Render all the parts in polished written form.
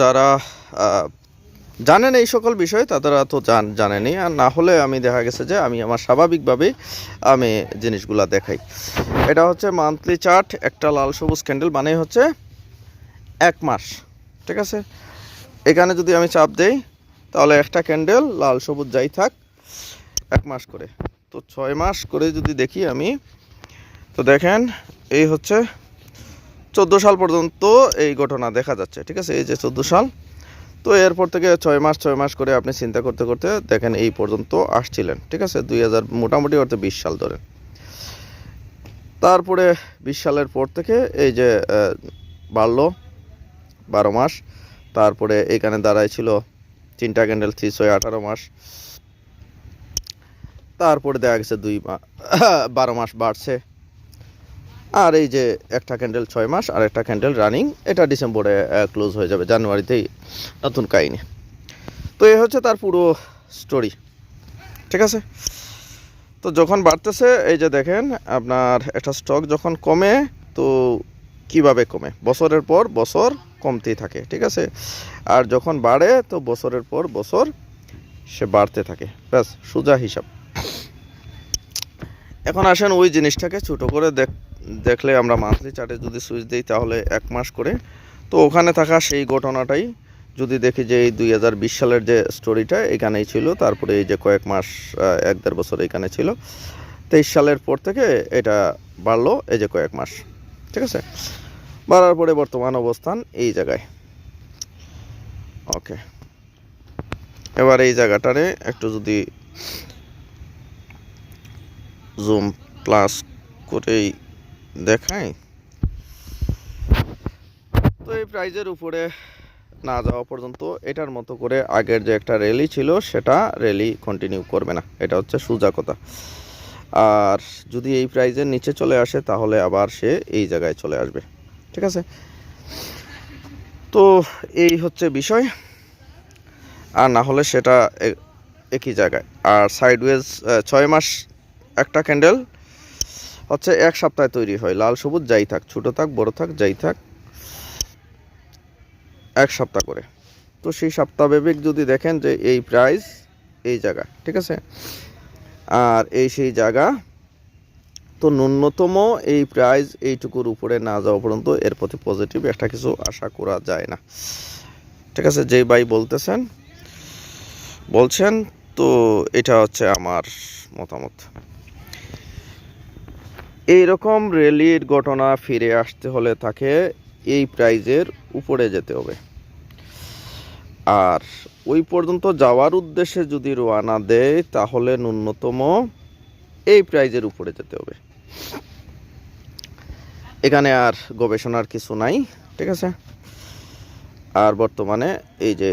যারা জানেন এই সকল বিষয় তারা তো জানেনি, আর না হলে আমি দেখা গেছে যে আমি আমার স্বাভাবিকভাবেই আমি জিনিসগুলা দেখাই। এটা হচ্ছে মান্থলি চার্ট, একটা লাল সবুজ ক্যান্ডেল মানে হচ্ছে 1 মাস। ঠিক আছে, এখানে যদি আমি চাপ দেই তাহলে একটা ক্যান্ডেল লাল সবুজ যাই থাক 1 মাস করে, তো 6 মাস করে যদি দেখি আমি, তো দেখেন এই হচ্ছে 14 সাল পর্যন্ত এই ঘটনা দেখা যাচ্ছে। ঠিক আছে, এই যে 14 সাল, তো এরপর থেকে 6 মাস করে আপনি চিন্তা করতে করতে দেখেন এই পর্যন্ত আসছিলেন। ঠিক আছে, 2000 মোটামুটি অর্থে 20 সাল ধরে, তারপরে 20 সালের পর থেকে এই যে বাড়লো 12 মাস, তারপরে এখানে দাঁড়াইছিল 3টা ক্যান্ডেল 318 মাস, তারপরে দেখা গেছে 12 মাস বাড়ছে, আর এই যে একটা ক্যান্ডেল 6 মাস আর একটা ক্যান্ডেল রানিং, এটা ডিসেম্বরে ক্লোজ হয়ে যাবে, জানুয়ারিতেই নতুন কাহিনী। তো এই হচ্ছে তার পুরো স্টোরি। ঠিক আছে, তো যখন বাড়তেছে এই যে দেখেন আপনার একটা স্টক যখন কমে, তো কিভাবে কমে, বছরের পর বছর কমতেই থাকে। ঠিক আছে, আর যখন বাড়ে তো বছরের পর বছর সে বাড়তে থাকে, ব্যাস সোজা হিসাব। এখন আসেন ওই জিনিসটাকে ছোট করে দেখলে আমরা মান্থলি চার্টে যদি সুইচ দিই তাহলে 1 মাস করে, তো ওখানে থাকা সেই ঘটনাটাই যদি দেখি যে এই 2020 সালের যে স্টোরিটা এখানেই ছিল, তারপরে এই যে কয়েক মাস 1-1.5 বছর এখানে ছিল, 23 সালের পর থেকে এটা বাড়লো এই যে কয়েক মাস। ঠিক আছে, বাড়ার পরে বর্তমান অবস্থান এই জায়গায়। ওকে, এবার এই জায়গাটারে একটু যদি জুম প্লাস করেই দেখাই, তো এই প্রাইজের উপরে না যাওয়া পর্যন্ত এটার মতো করে আগের যে একটা র্যালি ছিল সেটা র্যালি কন্টিনিউ করবে না, এটা হচ্ছে সোজা কথা। আর যদি এই প্রাইজের নিচে চলে আসে তাহলে আবার সে এই জায়গায় চলে আসবে। ঠিক আছে, তো এই হচ্ছে বিষয়, আর না হলে সেটা একই জায়গায়। আর সাইডওয়েজ 6 মাস একটা ক্যান্ডেল হচ্ছে 1 সপ্তাহে তৈরি হয়, লাল সবুজ যাই থাক, ছোটো থাক বড় থাক যাই থাক, 1 সপ্তাহ করে। তো সেই সপ্তাহব্যাপী যদি দেখেন যে এই প্রাইস এই জায়গা, ঠিক আছে, আর এই সেই জায়গা, তো ন্যূনতম এই প্রাইস এইটুকুর উপরে না যাওয়া পর্যন্ত এর প্রতি পজিটিভ একটা কিছু আশা করা যায় না। ঠিক আছে, যেই ভাই বলছেন, তো এটা হচ্ছে আমার মতামত। এইরকম র্যালির ঘটনা ফিরে আসতে হলে তাকে এই প্রাইজের উপরে যেতে হবে, আর ওই পর্যন্ত যাওয়ার উদ্দেশ্যে যদি রওনা দেয় তাহলে ন্যূনতম এই প্রাইজের উপরে যেতে হবে। এখানে আর গবেষণার কিছু নাই। ঠিক আছে, আর বর্তমানে এই যে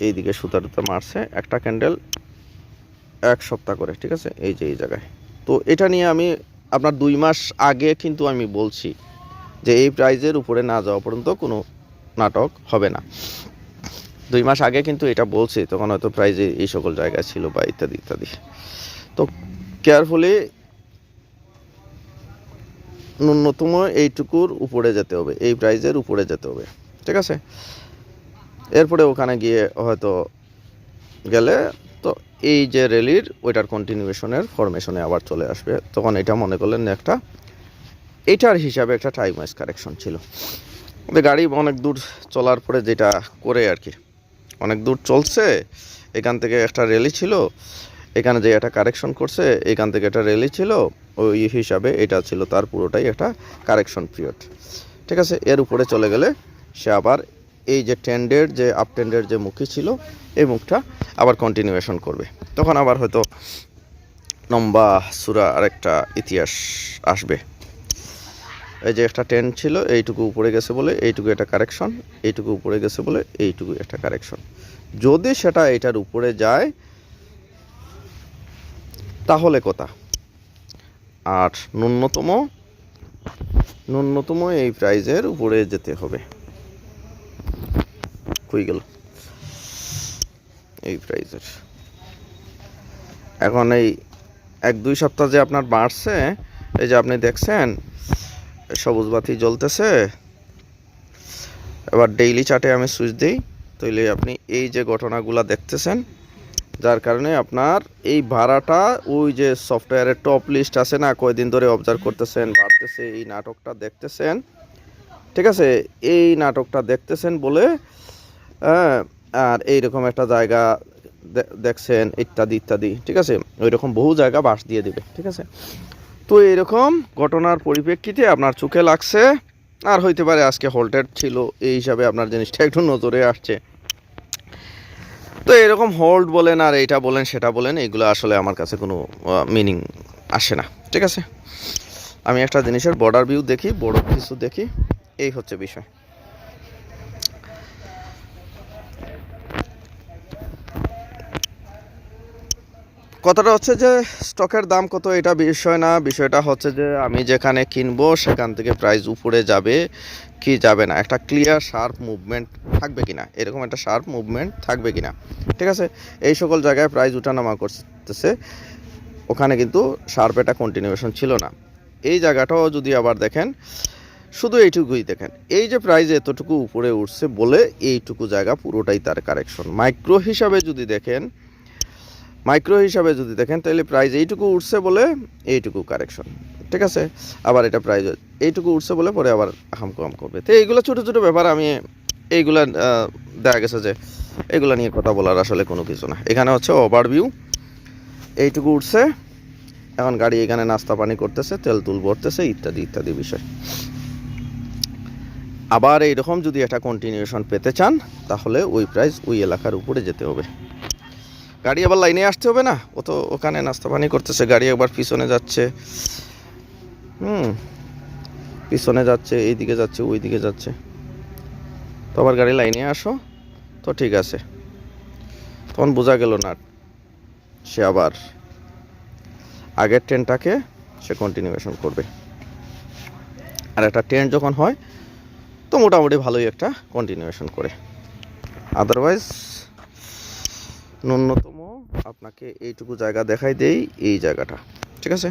এইদিকে সুতা মারছে একটা ক্যান্ডেল 1 সপ্তাহ করে। ঠিক আছে, এই যে এই জায়গায়, তো এটা নিয়ে আমি আপনার 2 মাস আগে কিন্তু আমি বলছি যে এই প্রাইজের উপরে না যাওয়া পর্যন্ত কোনো নাটক হবে না। 2 মাস আগে কিন্তু এটা বলছি, তখন হয়তো প্রাইজে এই সকল জায়গায় ছিল বা ইত্যাদি ইত্যাদি। তো কেয়ারফুলি ন্যূনতম এইটুকুর উপরে যেতে হবে, এই প্রাইজের উপরে যেতে হবে। ঠিক আছে, এরপরে ওখানে গিয়ে হয়তো গেলে তো এই যে র্যালির ওইটার কন্টিনিউশনের ফরমেশনে আবার চলে আসবে, তখন এটা মনে করলেন একটা এটার হিসাবে একটা টাইম ওয়াইজ কারেকশন ছিল। গাড়ি অনেক দূর চলার পরে যেটা করে আর কি, অনেক দূর চলছে, এখান থেকে একটা র্যালি ছিল, এখানে যে একটা কারেকশন করছে, এখান থেকে একটা র্যালি ছিল, ওই হিসাবে এটা ছিল তার পুরোটাই একটা কারেকশন পিরিয়ড। ঠিক আছে, এর উপরে চলে গেলে সে আবার এই যে ট্রেন্ডের যে আপ ট্রেন্ডের যে মুখী ছিল এই মুখটা আবার কন্টিনিউয়েশন করবে, তখন আবার হয়তো লম্বা সুরা আরেকটা ইতিহাস আসবে। এই যে একটা ট্রেন্ড ছিল, এইটুকু উপরে গেছে বলে এইটুকু একটা কারেকশন, এইটুকু উপরে গেছে বলে এইটুকু একটা কারেকশন, যদি সেটা এটার উপরে যায় তাহলে কথা, আর ন্যূনতম এই প্রাইজের উপরে যেতে হবে। কই গেল এই প্রাইজের, এখন এই 1-2 সপ্তাহ যে আপনার বাড়ছে, এই যে আপনি দেখছেন সবুজ বাতি জ্বলতেছে, এবার ডেইলি চার্টে আমি সুইচ দিই, তাহলে আপনি এই যে ঘটনাগুলো দেখতেছেন, যার কারণে আপনার এই ভাড়াটা ওই যে সফটওয়্যারের টপ লিস্ট আছে না, কয়দিন ধরে অবজার্ভ করতেছেন, বাড়তেছে, এই নাটকটা দেখতেছেন, ঠিক আছে, এই নাটকটা দেখতেছেন বলে আর এইরকম একটা জায়গা দেখছেন ইত্যাদি ইত্যাদি, ঠিক আছে, ওই রকম বহু জায়গা বাস দিয়ে দিবে, ঠিক আছে। তো এইরকম ঘটনার পরিপ্রেক্ষিতে আপনার চোখে লাগছে, আর হইতে পারে আজকে হোল্টেড ছিল, এই হিসাবে আপনার জিনিসটা একটু নজরে আসছে। তো এরকম হোল্ড বলেন আর এইটা বলেন সেটা বলেন, এগুলো আসলে আমার কাছে কোনো মিনিং আসে না, ঠিক আছে। আমি একটা জিনিসের বর্ডার ভিউ দেখি, বড় কিছু দেখি, এই হচ্ছে বিষয়। কথাটা হচ্ছে যে স্টকের দাম কত এটা বিষয় না, বিষয়টা হচ্ছে যে আমি যেখানে কিনবো সেখান থেকে প্রাইস উপরে যাবে কি যাবে না, একটা ক্লিয়ার শার্প মুভমেন্ট থাকবে কিনা, এরকম একটা শার্প মুভমেন্ট থাকবে কিনা, ঠিক আছে। এই সকল জায়গায় প্রাইস উঠানামা করতেছে, ওখানে কিন্তু শার্প একটা কন্টিনিউয়েশন ছিল না। এই জায়গাটাও যদি আবার দেখেন, শুধু এইটুকুই দেখেন, এই যে প্রাইস এতটুকু উপরে উঠছে বলে এইটুকু জায়গা পুরোটাই তার কারেকশন। মাইক্রো হিসাবে যদি দেখেন তাহলে প্রাইস এইটুকু উঠছে বলে এইটুকু কারেকশন, ঠিক আছে। আবার এটা প্রাইস এইটুকু উঠছে বলে পরে আবার কম করবে। তো এইগুলো ছোটো ছোটো ব্যাপার, আমি এইগুলা দেখা গেছে যে এগুলো নিয়ে কথা বলার আসলে কোনো কিছু না। এখানে হচ্ছে ওভারভিউ, এইটুকু উঠছে, এখন গাড়ি এখানে নাস্তা পানি করতেছে, তেল তুল ভরতেছে, ইত্যাদি ইত্যাদি বিষয়। আবার এইরকম যদি একটা কন্টিনিউশন পেতে চান তাহলে ওই প্রাইস ওই এলাকার উপরে যেতে হবে। গাড়ি আবার লাইনে আসতে হবে না, ও তো ওখানে নাস্তা পানি করতেছে, গাড়ি একবার পিছনে যাচ্ছে, পিছনে যাচ্ছে, এইদিকে যাচ্ছে, ওই দিকে যাচ্ছে, তো আবার গাড়ি লাইনে আসো, তো ঠিক আছে, তখন বোঝা গেল না সে আবার আগের ট্রেনটাকে সে কন্টিনিউয়েশন করবে। আর একটা ট্রেন যখন হয় তো মোটামুটি ভালোই একটা কন্টিনিউয়েশন করে, আদারওয়াইজ ন্যূনতম আপনাকে এইটুকু জায়গা দেখাই দেই, এই জায়গাটা, ঠিক আছে।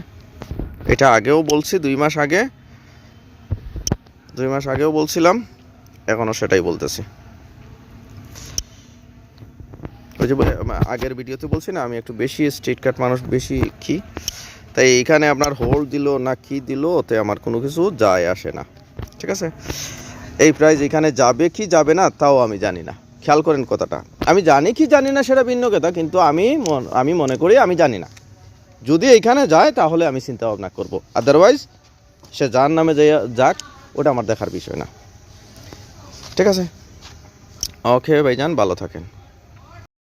এটা আগেও বলছি, 2 মাস আগেও বলছিলাম, এখনও সেটাই বলতেছি। ওই যে আগের ভিডিওতে বলছি না, আমি একটু বেশি স্ট্রিট কাট মানুষ, বেশি কি, তাই এইখানে আপনার হোল্ড দিল না কি দিল ওতে আমার কোনো কিছু যায় আসে না, ঠিক আছে। এই প্রাইস এখানে যাবে কি যাবে না তাও আমি জানি না, খেয়াল করেন কথাটা, আমি জানি কি জানি না সেটা ভিন্ন কথা, কিন্তু আমি মনে করি আমি জানি না, যদি এইখানে যায় তাহলে আমি চিন্তা ভাবনা করবো, আদারওয়াইজ সে যার নামে যাক ওটা আমার দেখার বিষয় না, ঠিক আছে। ওকে ভাইজান, ভালো থাকেন।